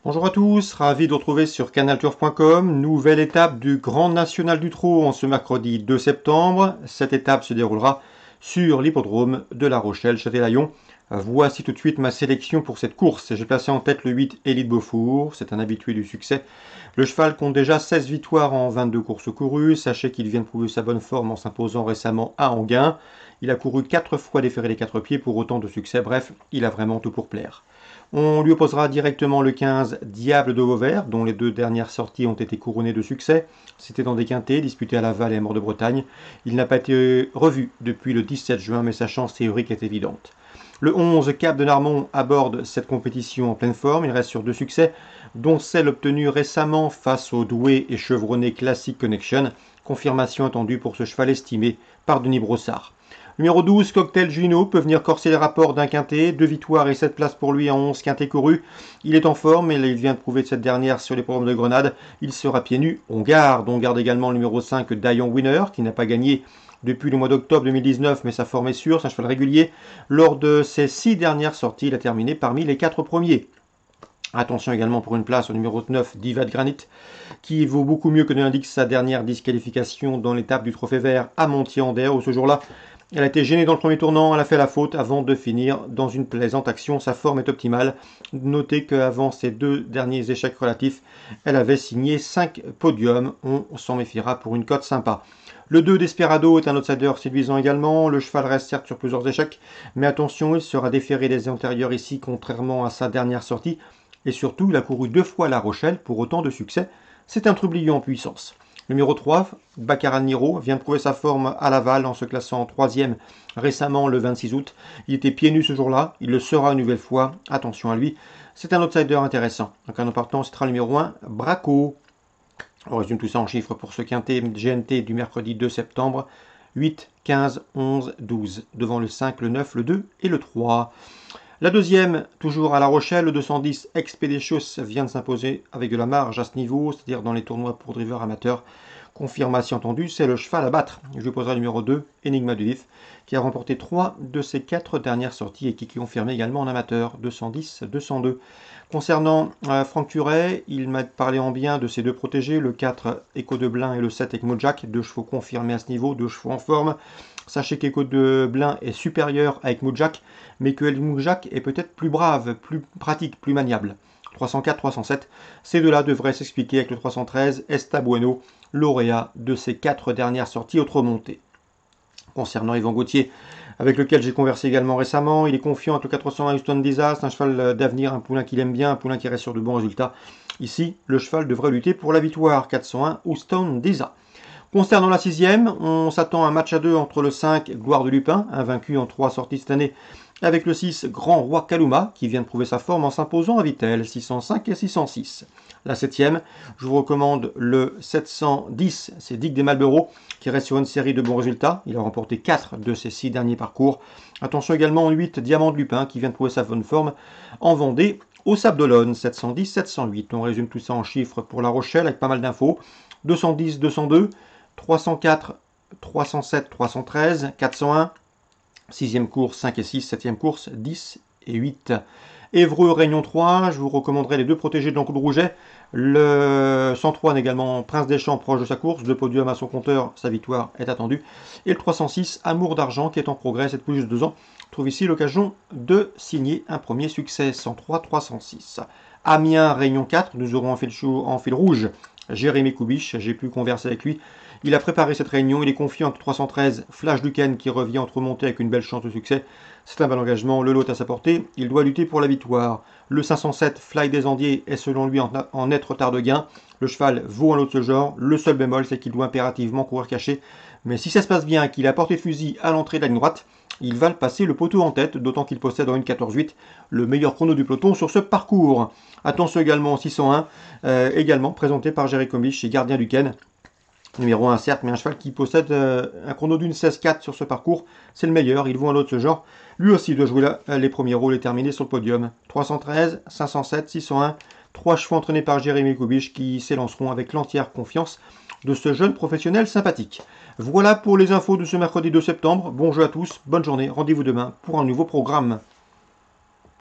Bonjour à tous, ravi de vous retrouver sur canalturf.com. Nouvelle étape du Grand National du Trot en ce mercredi 2 septembre. Cette étape se déroulera sur l'hippodrome de La Rochelle-Châtelaillon. Voici tout de suite ma sélection pour cette course. J'ai placé en tête le 8 Élite Beaufour, c'est un habitué du succès. Le cheval compte déjà 16 victoires en 22 courses courues. Sachez qu'il vient de prouver sa bonne forme en s'imposant récemment à Enghien. Il a couru 4 fois déféré les 4 pieds pour autant de succès. Bref, il a vraiment tout pour plaire. On lui opposera directement le 15 Diable de Vauvert, dont les deux dernières sorties ont été couronnées de succès. C'était dans des quintés, disputés à Laval et à Mort-de-Bretagne. Il n'a pas été revu depuis le 17 juin, mais sa chance théorique est évidente. Le 11 Cap de Narmont aborde cette compétition en pleine forme. Il reste sur 2 succès, dont celle obtenue récemment face au doué et chevronné Classic Connection. Confirmation attendue pour ce cheval estimé par Denis Brossard. Numéro 12, Cocktail Juno peut venir corser les rapports d'un quintet. 2 victoires et 7 places pour lui en 11 quintet courus. Il est en forme et il vient de prouver de cette dernière sur les programmes de Grenade. Il sera pieds nus. On garde également le numéro 5, Dion Winner, qui n'a pas gagné depuis le mois d'octobre 2019, mais sa forme est sûre, c'est un cheval régulier. Lors de ses 6 dernières sorties, il a terminé parmi les 4 premiers. Attention également pour une place au numéro 9, Diva de Granit, qui vaut beaucoup mieux que ne l'indique sa dernière disqualification dans l'étape du Trophée Vert à Montier-en-Der, où ce jour-là, elle a été gênée dans le premier tournant, elle a fait la faute avant de finir dans une plaisante action. Sa forme est optimale. Notez qu'avant ses 2 derniers échecs relatifs, elle avait signé 5 podiums. On s'en méfiera pour une cote sympa. Le 2 Desperado est un outsider séduisant également. Le cheval reste certes sur plusieurs échecs, mais attention, il sera déféré des antérieurs ici, contrairement à sa dernière sortie. Et surtout, il a couru 2 fois La Rochelle pour autant de succès. C'est un trublion en puissance. Numéro 3, Baccarat Niro, vient de prouver sa forme à Laval en se classant en 3e récemment le 26 août. Il était pieds nus ce jour-là, il le sera une nouvelle fois, attention à lui. C'est un outsider intéressant. Donc en partant, ce sera le numéro 1, Braco. On résume tout ça en chiffres pour ce quintet GNT du mercredi 2 septembre. 8, 15, 11, 12. Devant le 5, le 9, le 2 et le 3. La deuxième, toujours à La Rochelle, le 210 Expeditious vient de s'imposer avec de la marge à ce niveau, c'est-à-dire dans les tournois pour drivers amateurs. Confirmation entendue, c'est le cheval à battre. Je poserai le numéro 2, Enigma du Vif, qui a remporté 3 de ses 4 dernières sorties et qui confirmait également en amateur, 210, 202. Concernant Franck Turet, il m'a parlé en bien de ses 2 protégés, le 4 Echo de Blain et le 7 Ecmo Jack, 2 chevaux confirmés à ce niveau, 2 chevaux en forme. Sachez qu'Echo de Blain est supérieur à Ecmo Jack, mais que Ecmo Jack est peut-être plus brave, plus pratique, plus maniable. 304, 307, ces deux-là devraient s'expliquer avec le 313 Esta Bueno, lauréat de ses 4 dernières sorties autres montées. Concernant Yvan Gauthier, avec lequel j'ai conversé également récemment, il est confiant avec le 401 Houston Disaster, un cheval d'avenir, un poulain qu'il aime bien, un poulain qui reste sur de bons résultats. Ici, le cheval devrait lutter pour la victoire, 401 Houston Disaster. Concernant la 6e, on s'attend à un match à 2 entre le 5 Gloire de Lupin, invaincu en 3 sorties cette année, avec le 6 Grand Roi Kaluma, qui vient de prouver sa forme en s'imposant à Vittel, 605 et 606. La 7e, je vous recommande le 710, c'est Dick des Malboro, qui reste sur une série de bons résultats. Il a remporté 4 de ses 6 derniers parcours. Attention également au 8 Diamant de Lupin, qui vient de prouver sa bonne forme en Vendée, au Sable d'Olonne, 710, 708. On résume tout ça en chiffres pour La Rochelle, avec pas mal d'infos. 210, 202, 304, 307, 313, 401, 6e course 5 et 6, 7e course 10 et 8. Évreux, Réunion 3, je vous recommanderai les 2 protégés de l'Enclos de Rouget. Le 103 également, Prince des Champs, proche de sa course, 2 podiums à son compteur, sa victoire est attendue. Et le 306, Amour d'Argent, qui est en progrès, c'est depuis juste 2 ans. Trouve ici l'occasion de signer un premier succès, 103, 306. Amiens, Réunion 4, nous aurons en fil rouge Jérémy Koubiche, j'ai pu converser avec lui. Il a préparé cette réunion, il est confiant avec 313 Flash Duquesne qui revient entre remonter avec une belle chance de succès. C'est un bel engagement, le lot est à sa portée, il doit lutter pour la victoire. Le 507 Fly des Andiers est selon lui en net retard de gain. Le cheval vaut un lot de ce genre, le seul bémol c'est qu'il doit impérativement courir caché. Mais si ça se passe bien, qu'il a porté fusil à l'entrée de la ligne droite, il va le passer le poteau en tête, d'autant qu'il possède en 1.14.8 le meilleur chrono du peloton sur ce parcours. Attention également au 601, également présenté par Jérémy Koubiche chez Gardien Duquesne. Numéro 1 certes, mais un cheval qui possède un chrono d'une 16.4 sur ce parcours, c'est le meilleur, il vaut un lot de ce genre. Lui aussi doit jouer les premiers rôles et terminer sur le podium. 313, 507, 601, 3 chevaux entraînés par Jérémy Koubiche qui s'élanceront avec l'entière confiance de ce jeune professionnel sympathique. Voilà pour les infos de ce mercredi 2 septembre. Bon jeu à tous, bonne journée, rendez-vous demain pour un nouveau programme.